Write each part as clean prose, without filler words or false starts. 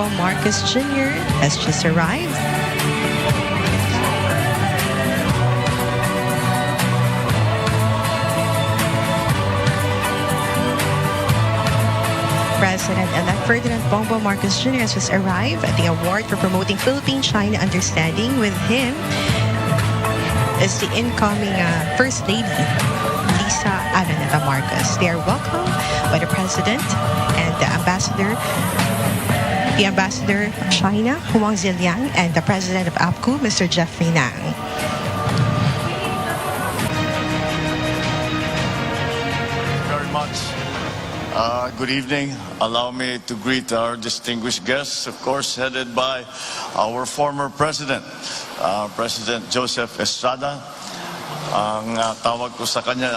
Bongbong Marcos Jr. has just arrived. President-elect Ferdinand Bongbong Marcos Jr. has just arrived at the award for promoting Philippine-China understanding. With him is the incoming First Lady, Lisa Araneta Marcos. They are welcomed by the President and the Ambassador of China, Huang Ziliang, and the President of APCO, Mr. Jeffrey Nang. Very much. Good evening. Allow me to greet our distinguished guests, of course, headed by our former President, President Joseph Estrada. Ang tawag ko sa kanya,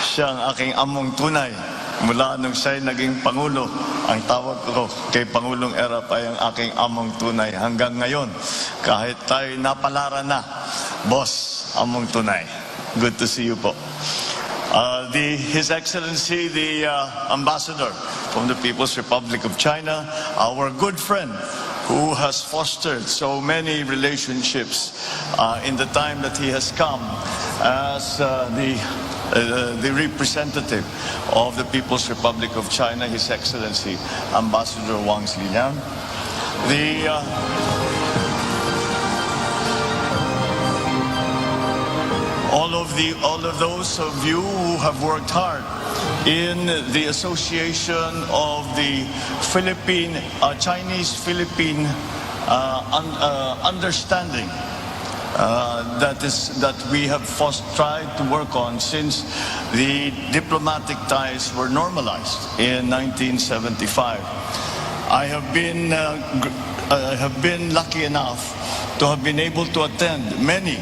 siya ang aking among tunay. Mula nung siya'y naging Pangulo, ang tawag ko kay Pangulong Erap ay ang aking among tunay. Hanggang ngayon, kahit tayo napalaran na, boss, among tunay. Good to see you po. His Excellency, the Ambassador from the People's Republic of China, our good friend who has fostered so many relationships in the time that he has come as the representative of the People's Republic of China, His Excellency Ambassador Wang Ziliang. All of those of you who have worked hard in the association of the Chinese-Philippine understanding that we have tried to work on since the diplomatic ties were normalized in 1975. I have been lucky enough to have been able to attend many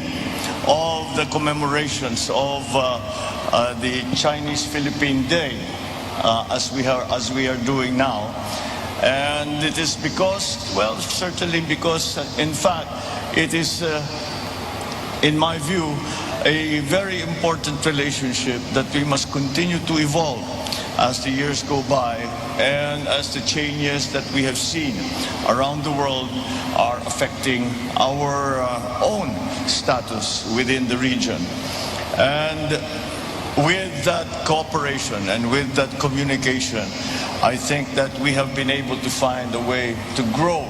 of the commemorations of the Chinese-Philippine Day as we are doing now. And it is because, well, certainly because, in fact, it is, in my view, a very important relationship that we must continue to evolve as the years go by and as the changes that we have seen around the world are affecting our own status within the region. And with that cooperation and with that communication, I think that we have been able to find a way to grow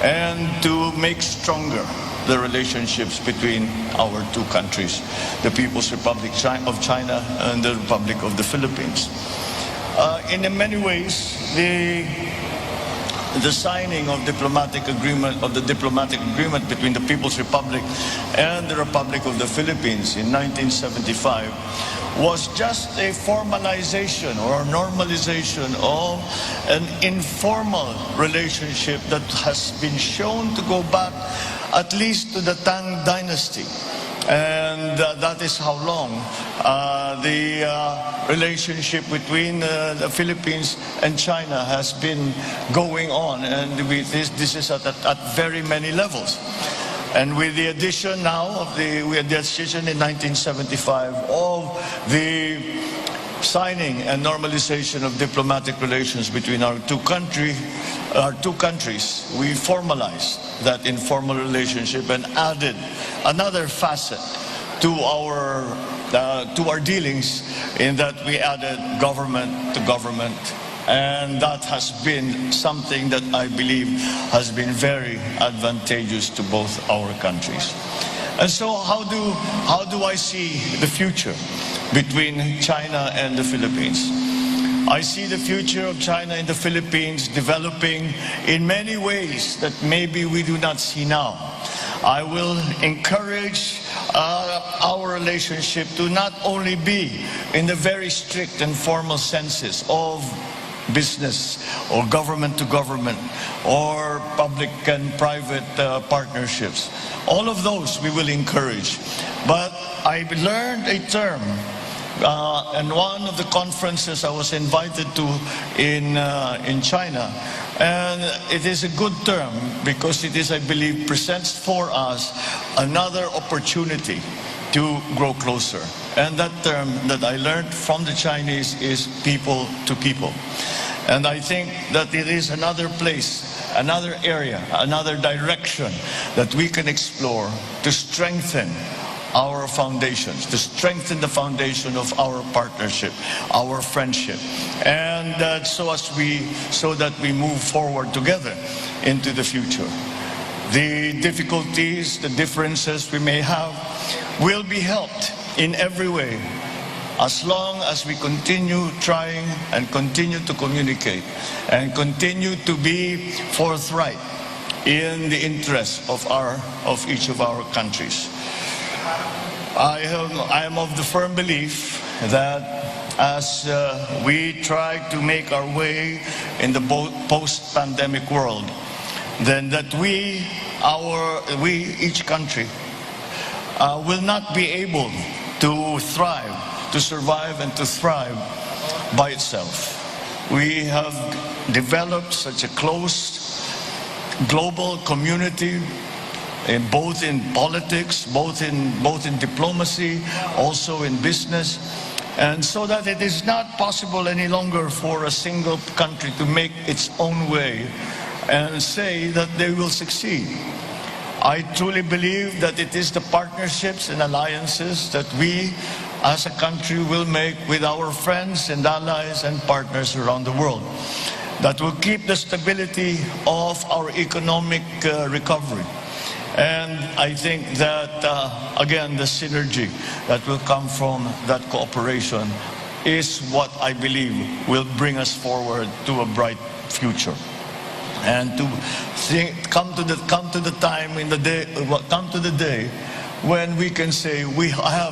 and to make stronger the relationships between our two countries, the People's Republic of China and the Republic of the Philippines. In many ways, the signing of the diplomatic agreement between the People's Republic and the Republic of the Philippines in 1975 was just a formalization or normalization of an informal relationship that has been shown to go back at least to the Tang Dynasty. And that is how long the relationship between the Philippines and China has been going on, and this is at very many levels. And with the addition now of the decision in 1975 of the signing and normalization of diplomatic relations between our two countries, we formalized that informal relationship and added another facet to our dealings, in that we added government to government, and that has been something that I believe has been very advantageous to both our countries. And so how do I see the future between China and the Philippines? I see the future of China and the Philippines developing in many ways that maybe we do not see now. I will encourage our relationship to not only be in the very strict and formal senses of business or government to government or public and private partnerships. All of those we will encourage. But I learned a term and one of the conferences I was invited to in China, and it is a good term because it is, I believe, presents for us another opportunity to grow closer. And that term that I learned from the Chinese is people to people. And I think that it is another place, another area, another direction that we can explore to strengthen our foundations, to strengthen the foundation of our partnership, our friendship, and so that we move forward together into the future. The difficulties, the differences we may have will be helped in every way as long as we continue trying and continue to communicate and continue to be forthright in the interests of each of our countries. I am of the firm belief that as we try to make our way in the post-pandemic world, then that each country will not be able to thrive, to survive and to thrive by itself. We have developed such a close global community, both in politics, both in diplomacy, also in business, and so that it is not possible any longer for a single country to make its own way and say that they will succeed. I truly believe that it is the partnerships and alliances that we as a country will make with our friends and allies and partners around the world that will keep the stability of our economic recovery. And I think that, again, the synergy that will come from that cooperation is what I believe will bring us forward to a bright future. And to come to the day when we can say we are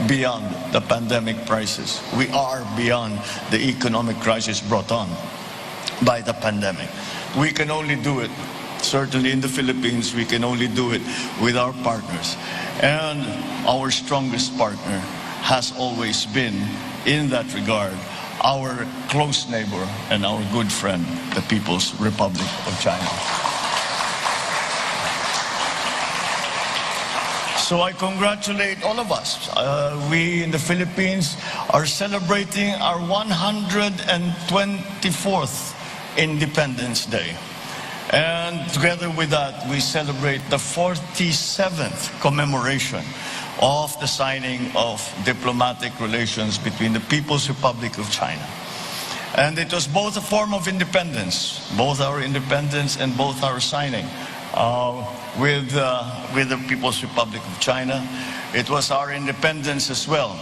beyond the pandemic crisis. We are beyond the economic crisis brought on by the pandemic. We can only do it, certainly in the Philippines, we can only do it with our partners. And our strongest partner has always been, in that regard, our close neighbor and our good friend, the People's Republic of China. So I congratulate all of us. We in the Philippines are celebrating our 124th Independence Day. And together with that, we celebrate the 47th commemoration of the signing of diplomatic relations between the People's Republic of China. And it was both a form of independence, both our independence and both our signing with the People's Republic of China. It was our independence as well.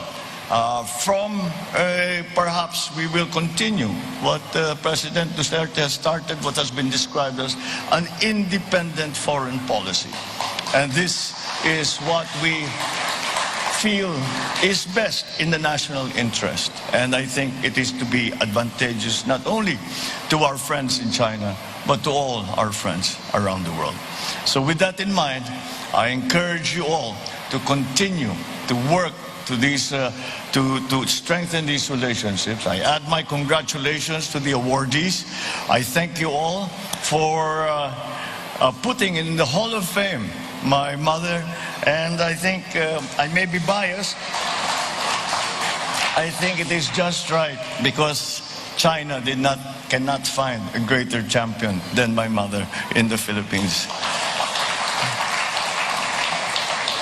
Perhaps we will continue what President Duterte has started, what has been described as an independent foreign policy. And this is what we feel is best in the national interest. And I think it is to be advantageous not only to our friends in China, but to all our friends around the world. So with that in mind, I encourage you all to continue to work to strengthen these relationships. I add my congratulations to the awardees. I thank you all for putting in the Hall of Fame my mother, and I think I may be biased. I think it is just right because China cannot find a greater champion than my mother in the Philippines.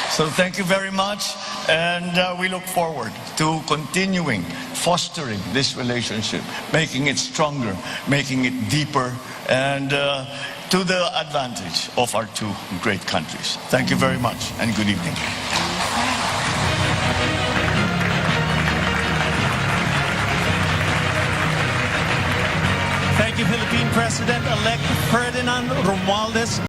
So thank you very much, and we look forward to continuing fostering this relationship, making it stronger, making it deeper, and to the advantage of our two great countries. Thank you very much, and good evening. Thank you, Philippine President-elect Ferdinand Romualdez